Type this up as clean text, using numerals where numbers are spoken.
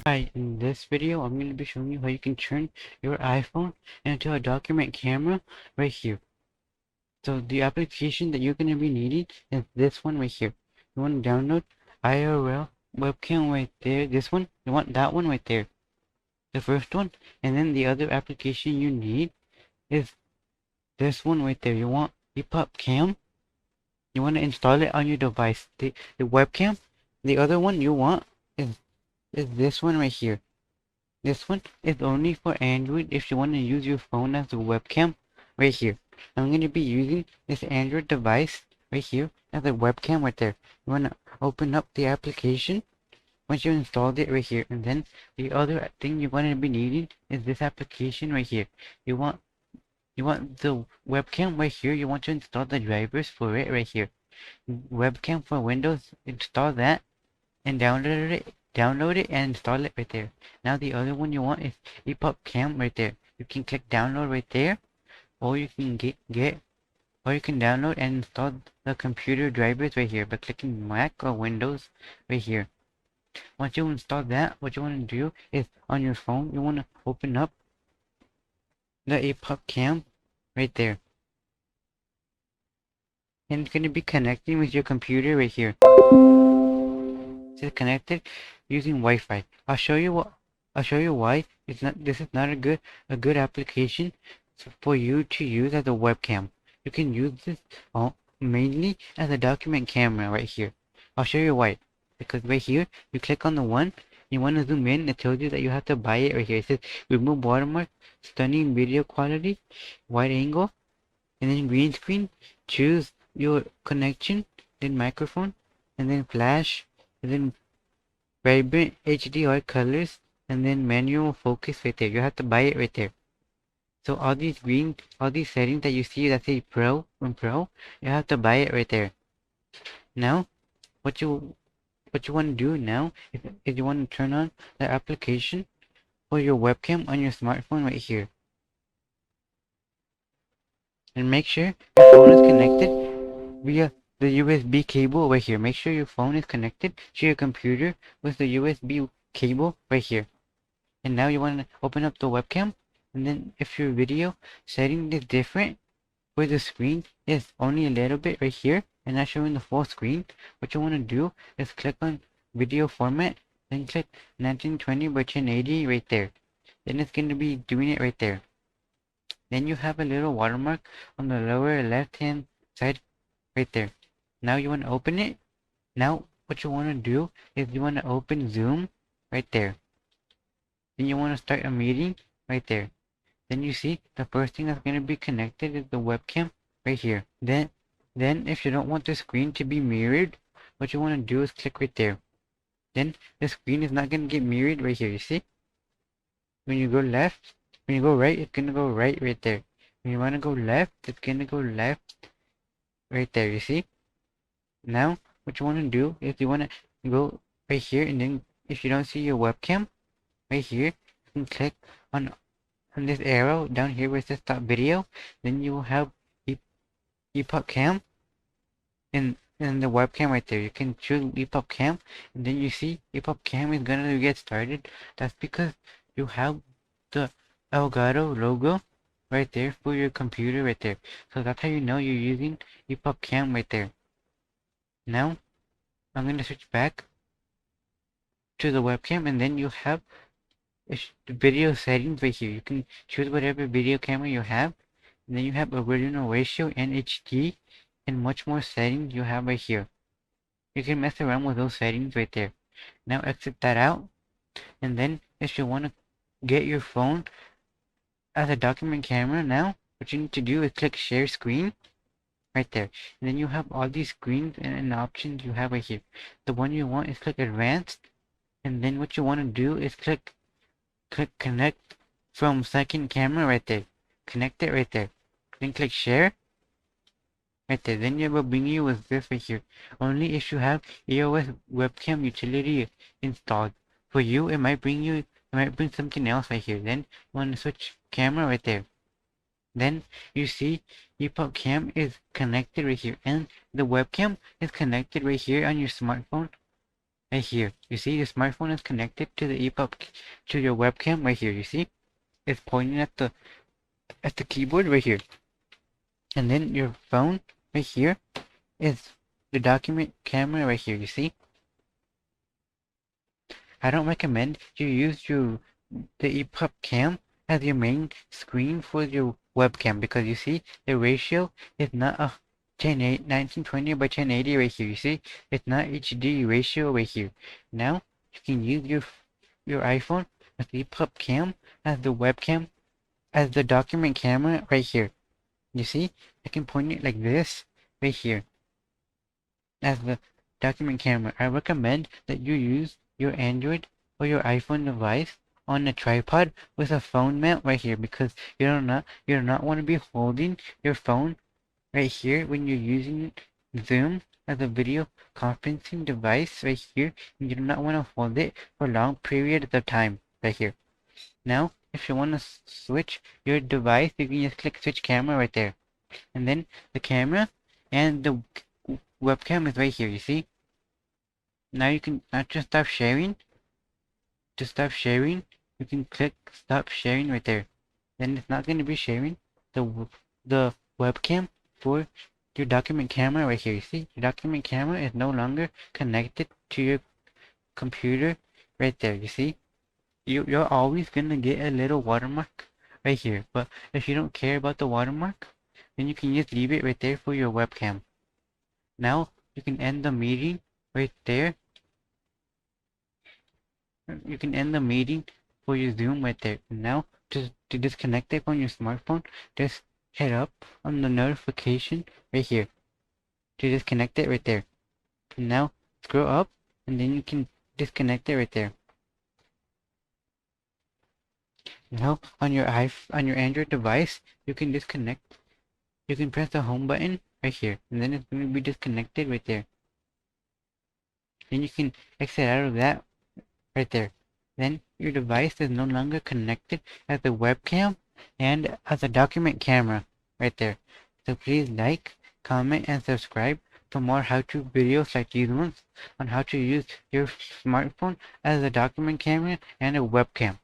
Hi, in this video, I'm going to be showing you how you can turn your iPhone into a document camera right here. So the application that you're going to be needing is this one right here. You want to download IRL webcam right there. This one, you want that one right there. The first one, and then the other application you need is this one right there. You want EPUB Cam. You want to install it on your device. The webcam. The other one you want is this one right here. This one is only for Android if you want to use your phone as a webcam right here. I'm going to be using this Android device right here as a webcam right there. You want to open up the application once you installed it right here. And then the other thing you're going to be needing is this application right here. You want the webcam right here. You want to install the drivers for it right here. Webcam for Windows, install that and download it and install it right there. Now the other one you want is EPUB Cam right there. You can click download right there, or you can or you can download and install the computer drivers right here by clicking Mac or Windows right here. Once you install that, what you want to do is on your phone you want to open up the EPUB Cam right there. And it's going to be connecting with your computer right here. It's connected using Wi-Fi. I'll show you why this is not a good application for you to use as a webcam. You can use this mainly as a document camera right here. I'll show you why. Because right here you click on the one you want to zoom in, it tells you that you have to buy it right here. It says remove watermark, stunning video quality, wide angle, and then green screen. Choose your connection, then microphone, and then flash, and then vibrant HDR colors, and then manual focus right there. You have to buy it right there. So all these settings that you see that say Pro and Pro, you have to buy it right there. Now, what you want to do now is you want to turn on the application for your webcam on your smartphone right here, and make sure your phone is connected via the USB cable right here. Make sure your phone is connected to your computer with the USB cable right here. And now you want to open up the webcam, and then if your video setting is different where the screen is only a little bit right here and not showing the full screen, what you want to do is click on video format, then click 1920 by 1080 right there. Then it's going to be doing it right there. Then you have a little watermark on the lower left hand side right there. Now you want to open it. Now what you want to do is you want to open Zoom right there. Then you want to start a meeting right there. Then you see the first thing that's going to be connected is the webcam right here. Then if you don't want the screen to be mirrored, what you want to do is click right there. Then the screen is not going to get mirrored right here. You see? When you go left, when you go right, it's going to go right there. When you want to go left, it's going to go left right there. You see? Now what you want to do is you want to go right here, and then if you don't see your webcam right here, you can click on this arrow down here where it says stop video. Then you will have EPUB Cam and the webcam right there. You can choose EPUB Cam, and then you see EPUB Cam is gonna get started. That's because you have the Elgato logo right there for your computer right there. So that's how you know you're using EPUB Cam right there. Now I'm gonna switch back to the webcam, and then you have video settings right here. You can choose whatever video camera you have, and then you have original ratio and HD and much more settings you have right here. You can mess around with those settings right there. Now exit that out, and then if you want to get your phone as a document camera, now what you need to do is click share screen right there, and then you have all these screens and options you have right here. The one you want is click advanced, and then what you want to do is click connect from second camera right there. Connect it right there. Then click share right there. Then it will bring you with this right here. Only if you have EOS webcam utility installed. For you, it might bring something else right here. Then you want to switch camera right there. Then you see EPUB Cam is connected right here, and the webcam is connected right here on your smartphone right here. You see your smartphone is connected to the EPUB to your webcam right here. You see it's pointing at the keyboard right here. And then your phone right here is the document camera right here. You see? I don't recommend you use the EPUB cam as your main screen for your webcam because you see the ratio is not a 1920 by 1080 right here. You see it's not HD ratio right here. Now you can use your iPhone with the EPUB cam as the webcam as the document camera right here. You see I can point it like this right here as the document camera. I recommend that you use your Android or your iPhone device on a tripod with a phone mount right here because you do not want to be holding your phone right here when you're using Zoom as a video conferencing device right here. You do not want to hold it for long periods of time right here. Now, if you want to switch your device, you can just click switch camera right there. And then the camera and the webcam is right here, you see? Now you can not just stop sharing. To stop sharing, you can click stop sharing right there. Then it's not going to be sharing the webcam for your document camera right here. You see, your document camera is no longer connected to your computer right there. You see, you're always going to get a little watermark right here. But if you don't care about the watermark, then you can just leave it right there for your webcam. Now you can end the meeting right there. You can end the meeting for your Zoom right there. Now to disconnect it from your smartphone, just hit up on the notification right here to disconnect it right there. And now scroll up and then you can disconnect it right there. Now on your Android device, you can disconnect. You can press the home button right here, and then it's going to be disconnected right there. Then you can exit out of that right there. Then your device is no longer connected as a webcam and as a document camera right there. So please like, comment, and subscribe for more how-to videos like these ones on how to use your smartphone as a document camera and a webcam.